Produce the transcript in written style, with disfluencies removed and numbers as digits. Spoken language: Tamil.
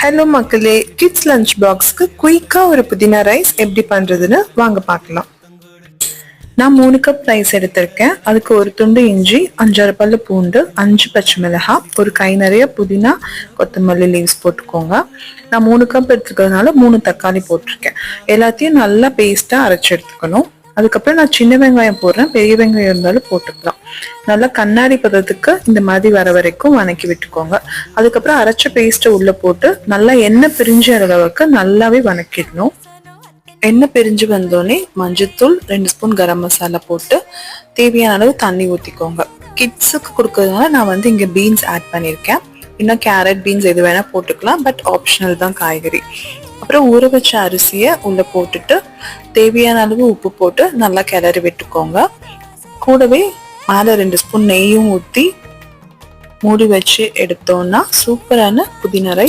ஹலோ மக்களே, கிட்ஸ் லஞ்ச் பாக்ஸ்க்கு குயிக்காக ஒரு புதினா ரைஸ் எப்படி பண்ணுறதுன்னு வாங்க பார்க்கலாம். நான் 3 கப் ரைஸ் எடுத்திருக்கேன். அதுக்கு ஒரு துண்டு இஞ்சி, 5-6 பல்லு பூண்டு, 5 பச்சை மிளகாய், ஒரு கை நிறைய புதினா, கொத்தமல்லி லீவ்ஸ் போட்டுக்கோங்க. நான் 3 கப் எடுத்துக்கிறதுனால 3 தக்காளி போட்டிருக்கேன். எல்லாத்தையும் நல்லா பேஸ்ட்டாக அரைச்சி எடுத்துக்கணும். அதுக்கப்புறம் நான் சின்ன வெங்காயம் போடுறேன், பெரிய வெங்காயம் இருந்தாலும் போட்டுக்கலாம். நல்லா கண்ணாடி பதத்துக்கு இந்த மாதிரி வர வரைக்கும் வதக்கி விட்டுக்கோங்க. அதுக்கப்புறம் அரைச்ச பேஸ்ட்டை உள்ள போட்டு நல்லா எண்ணெய் பிரிஞ்ச அளவுக்கு நல்லாவே வதக்கிடணும். எண்ணெய் பிரிஞ்சு வந்தோடனே மஞ்சத்தூள், 2 ஸ்பூன் கரம் மசாலா போட்டு தேவையான அளவு தண்ணி ஊற்றிக்கோங்க. கிட்ஸுக்கு கொடுக்கறதுனால நான் இங்கே பீன்ஸ் ஆட் பண்ணியிருக்கேன். இன்னும் கேரட், பீன்ஸ் எது வேணால் போட்டுக்கலாம், பட் ஆப்ஷனல் தான் காய்கறி. அப்புறம் ஊற வச்ச அரிசியை உள்ளே போட்டுட்டு தேவையான அளவு உப்பு போட்டு நல்லா கிளறி விட்டுக்கோங்க. கூடவே மேலே 2 ஸ்பூன் நெய்யும் ஊற்றி மூடி வச்சு எடுத்தோம்னா சூப்பரான புதினா ரைஸ்